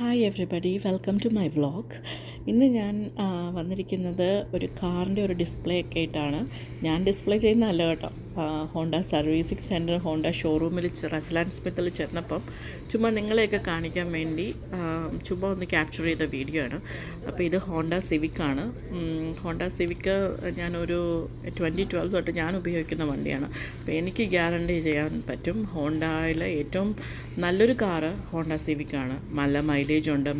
Hi everybody, welcome to my vlog. ഇന്ന് ഞാൻ വന്നിരിക്കുന്നത് ഒരു കാറിൻ്റെ ഒരു ഡിസ്പ്ലേ ഒക്കെ ആയിട്ടാണ്. ഞാൻ ഡിസ്പ്ലേ ചെയ്യുന്നതല്ല കേട്ടോ. ഹോണ്ട സർവീസിംഗ് സെൻറ്റർ ഹോണ്ട ഷോറൂമിൽ റസ്ലാൻ സ്മിത്തിൽ ചെന്നപ്പം ചുമ്മാ നിങ്ങളെയൊക്കെ കാണിക്കാൻ വേണ്ടി ചുമ്മാ ഒന്ന് ക്യാപ്ചർ ചെയ്ത വീഡിയോ ആണ്. അപ്പോൾ ഇത് ഹോണ്ട സിവിക്കാണ്. ഹോണ്ട സിവിക്ക് ഞാനൊരു 2012 തൊട്ട് ഞാൻ ഉപയോഗിക്കുന്ന വണ്ടിയാണ്. അപ്പോൾ എനിക്ക് ഗ്യാരണ്ടി ചെയ്യാൻ പറ്റും ഹോണ്ടയിലെ ഏറ്റവും നല്ലൊരു കാറ് ഹോണ്ട സിവിക്കാണ്. നല്ല മൈലേജ് ഉണ്ട്,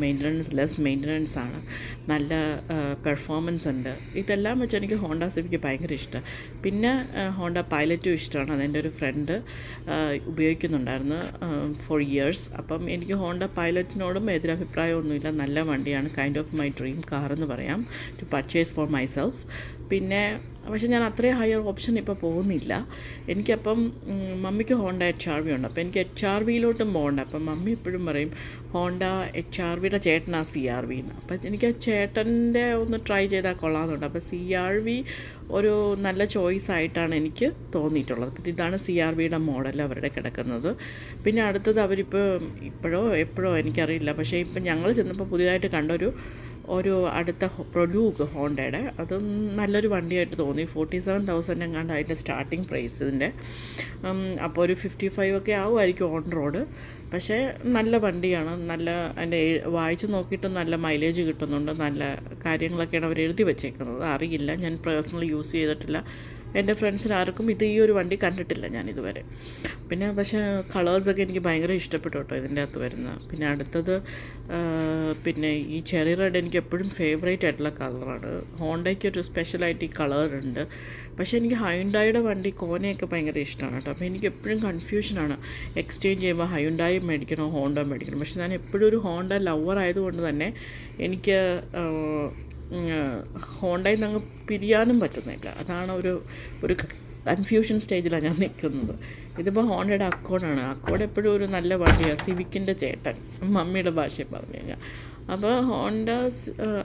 ലെസ് മെയിൻ്റനൻസ് ആണ്, നല്ല പെർഫോമൻസ് ഉണ്ട്. ഇതെല്ലാം വെച്ച് എനിക്ക് ഹോണ്ട സിവിക്ക് ഭയങ്കര ഇഷ്ടം. പിന്നെ ഹോണ്ട പൈലറ്റും ഇഷ്ടമാണ്. അതെൻ്റെ ഒരു ഫ്രണ്ട് ഉപയോഗിക്കുന്നുണ്ടായിരുന്നു ഫോർ ഇയേഴ്സ്. അപ്പം എനിക്ക് ഹോണ്ട പൈലറ്റിനോടും എതിരഭിപ്രായമൊന്നുമില്ല. നല്ല വണ്ടിയാണ്. Kind of my dream car എന്ന് പറയാം, ടു പർച്ചേസ് ഫോർ മൈസെൽഫ്. പിന്നെ പക്ഷേ ഞാൻ അത്രയും ഹയർ ഓപ്ഷൻ ഇപ്പോൾ പോകുന്നില്ല. എനിക്കപ്പം മമ്മിക്ക് ഹോണ്ട HR-V ഉണ്ട്. അപ്പോൾ എനിക്ക് HR-Vയിലോട്ടും പോകണ്ട. അപ്പം മമ്മി എപ്പോഴും പറയും ഹോണ്ട HR-Vയുടെ ചേട്ടനാ CR-V എന്ന്. അപ്പം എനിക്ക് ആ ചേട്ടൻ്റെ ഒന്ന് ട്രൈ ചെയ്താൽ കൊള്ളാമെന്നുണ്ട്. അപ്പോൾ CR-V ഒരു നല്ല ചോയ്സ് ആയിട്ടാണ് എനിക്ക് തോന്നിയിട്ടുള്ളത്. അപ്പം ഇതാണ് CR-Vയുടെ മോഡൽ അവരുടെ കിടക്കുന്നത്. പിന്നെ അടുത്തത് ഇപ്പോഴോ എപ്പോഴോ എനിക്കറിയില്ല, പക്ഷേ ഇപ്പം ഞങ്ങൾ ചെന്നപ്പോൾ പുതിയതായിട്ട് കണ്ടൊരു അടുത്ത പ്രൊഡ്യൂക്ക് ഹോണ്ടയുടെ, അത് നല്ലൊരു വണ്ടിയായിട്ട് തോന്നി. 47,000 എങ്ങാണ്ട് അതിൻ്റെ സ്റ്റാർട്ടിങ് പ്രൈസ് ഇതിൻ്റെ. അപ്പോൾ ഒരു 55 ഒക്കെ ആവുമായിരിക്കും ഓൺ റോഡ്. പക്ഷേ നല്ല വണ്ടിയാണ്. നല്ല അതിൻ്റെ വായിച്ച് നോക്കിയിട്ട് നല്ല മൈലേജ് കിട്ടുന്നുണ്ട്. നല്ല കാര്യങ്ങളൊക്കെയാണ് അവർ എഴുതി വെച്ചേക്കുന്നത്. അറിയില്ല, ഞാൻ പേഴ്സണലി യൂസ് ചെയ്തിട്ടില്ല. എൻ്റെ ഫ്രണ്ട്സിന് ആർക്കും ഈ ഒരു വണ്ടി കണ്ടിട്ടില്ല ഞാൻ ഇതുവരെ. പിന്നെ പക്ഷേ കളേഴ്സൊക്കെ എനിക്ക് ഭയങ്കര ഇഷ്ടപ്പെട്ടു കേട്ടോ ഇതിൻ്റെ അകത്ത് വരുന്ന. പിന്നെ അടുത്തത് പിന്നെ ഈ ചെറി റെഡ് എനിക്ക് എപ്പോഴും ഫേവറേറ്റ് ആയിട്ടുള്ള കളറാണ്. ഹോണ്ടയ്ക്ക് ഒരു സ്പെഷ്യലായിട്ട് ഈ കളറുണ്ട്. പക്ഷേ എനിക്ക് ഹയുണ്ടായുടെ വണ്ടി കോനയൊക്കെ ഭയങ്കര ഇഷ്ടമാണ് കേട്ടോ. അപ്പോൾ എനിക്ക് എപ്പോഴും കൺഫ്യൂഷനാണ്, എക്സ്ചേഞ്ച് ചെയ്യുമ്പോൾ ഹയുണ്ടായി മേടിക്കണോ ഹോണ്ട മേടിക്കണോ. പക്ഷേ ഞാൻ എപ്പോഴും ഒരു ഹോണ്ട ലവർ ആയതുകൊണ്ട് തന്നെ എനിക്ക് ഹോണ്ടയിൽ നിന്ന് അങ്ങ് പിരിയാനും പറ്റുന്നില്ല. അതാണ് ഒരു കൺഫ്യൂഷൻ സ്റ്റേജിലാണ് ഞാൻ നിൽക്കുന്നത്. ഇതിപ്പോൾ ഹോണ്ടയുടെ അക്കോഡാണ്. അക്കോഡ് എപ്പോഴും ഒരു നല്ല വണ്ടിയാണ്, സിവിക്കിൻ്റെ ചേട്ടൻ മമ്മിയുടെ ഭാഷയിൽ പറഞ്ഞു കഴിഞ്ഞാൽ. അപ്പോൾ ഹോണ്ട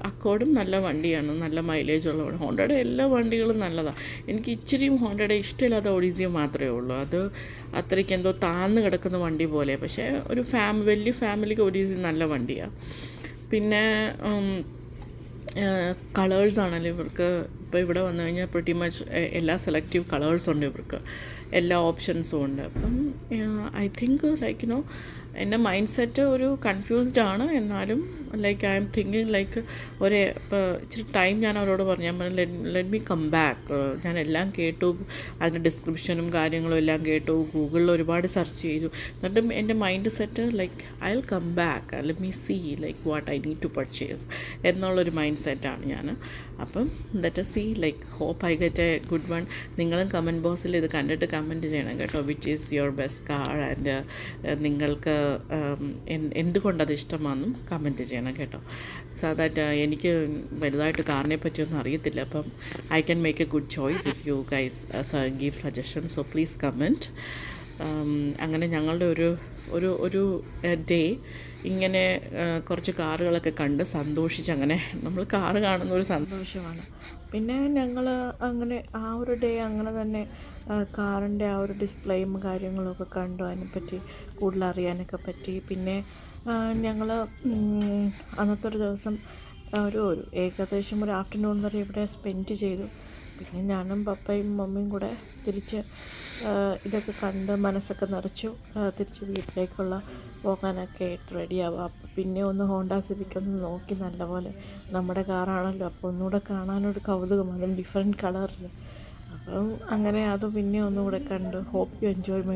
അക്കോഡും നല്ല വണ്ടിയാണ്, നല്ല മൈലേജ് ഉള്ള വണ്ടി. ഹോണ്ടയുടെ എല്ലാ വണ്ടികളും നല്ലതാണ്. എനിക്ക് ഇച്ചിരിയും ഹോണ്ടയുടെ ഇഷ്ടമില്ലാത്ത ഒഡീസിയ മാത്രമേ ഉള്ളൂ. അത് അത്രയ്ക്ക് എന്തോ താഴ്ന്നു കിടക്കുന്ന വണ്ടി പോലെ. പക്ഷേ ഒരു വലിയ ഫാമിലിക്ക് ഒഡീസി നല്ല വണ്ടിയാണ്. പിന്നെ കളേഴ്സാണല്ലോ ഇവർക്ക്. ഇപ്പോൾ ഇവിടെ വന്നു കഴിഞ്ഞാൽ പ്രിറ്റി മച്ച് എല്ലാ സെലക്റ്റീവ് കളേഴ്സുണ്ട് ഇവർക്ക്, എല്ലാ ഓപ്ഷൻസും ഉണ്ട്. അപ്പം ഐ തിങ്ക് എൻ്റെ മൈൻഡ് സെറ്റ് ഒരു കൺഫ്യൂസ്ഡ് ആണ്. എന്നാലും ഐ എം തിങ്കിങ് ഇപ്പോൾ ഇച്ചിരി ടൈം ഞാൻ അവരോട് പറഞ്ഞു, ലെറ്റ് മീ കം ബാക്ക്. ഞാൻ എല്ലാം കേട്ടു, അതിൻ്റെ ഡിസ്ക്രിപ്ഷനും കാര്യങ്ങളും എല്ലാം കേട്ടു, ഗൂഗിളിൽ ഒരുപാട് സെർച്ച് ചെയ്തു. എന്നിട്ടും എൻ്റെ mind set I will come back, let me see what I need to purchase എന്നുള്ളൊരു മൈൻഡ് സെറ്റാണ് ഞാൻ. അപ്പം ലെറ്റ് us see, hope I get a good one. നിങ്ങളും കമൻറ്റ് ബോക്സിൽ ഇത് കണ്ടിട്ട് കമൻറ്റ് ചെയ്യണം കേട്ടോ, which is your best car and നിങ്ങൾക്ക് എന്തുകൊണ്ടത് ഇഷ്ടമാണെന്നും കമൻറ്റ് ചെയ്യണം കേട്ടോ. സോ ദാറ്റ് എനിക്ക് വലുതായിട്ട് കാറിനെ പറ്റിയൊന്നും അറിയത്തില്ല. അപ്പം I can make A good choice if you guys give suggestion. So please comment. അങ്ങനെ ഞങ്ങളുടെ ഒരു ഡേ ഇങ്ങനെ കുറച്ച് കാറുകളൊക്കെ കണ്ട് സന്തോഷിച്ച്, അങ്ങനെ നമ്മൾ കാറ് കാണുന്ന ഒരു സന്തോഷമാണ്. പിന്നെ ഞങ്ങൾ അങ്ങനെ ആ ഒരു ഡേ അങ്ങനെ തന്നെ കാറിൻ്റെ ആ ഒരു ഡിസ്പ്ലേയും കാര്യങ്ങളൊക്കെ കണ്ടു, അതിനെപ്പറ്റി കൂടുതൽ അറിയാനൊക്കെ പറ്റി. പിന്നെ ഞങ്ങൾ അന്നത്തെ ഒരു ദിവസം ഏകദേശം ഒരു ആഫ്റ്റർനൂൺ വരെ ഇവിടെ സ്പെൻഡ് ചെയ്തു. പിന്നെ ഞാനും പപ്പയും മമ്മിയും കൂടെ തിരിച്ച് ഇതൊക്കെ കണ്ട് മനസ്സൊക്കെ നിറച്ചു തിരിച്ച് വീട്ടിലേക്കുള്ള പോകാനൊക്കെ റെഡിയാവുക. അപ്പോൾ പിന്നെ ഒന്ന് ഹോണ്ട സിവിക്കൊന്ന് നോക്കി, നല്ലപോലെ നമ്മുടെ കാറാണല്ലോ, അപ്പോൾ ഒന്നുകൂടെ കാണാനൊരു കൗതുകം, അതും ഡിഫറെൻറ്റ് കളറിൽ. അപ്പം അങ്ങനെ അത് പിന്നെ ഒന്നുകൂടെ കണ്ടു. Hope you enjoy my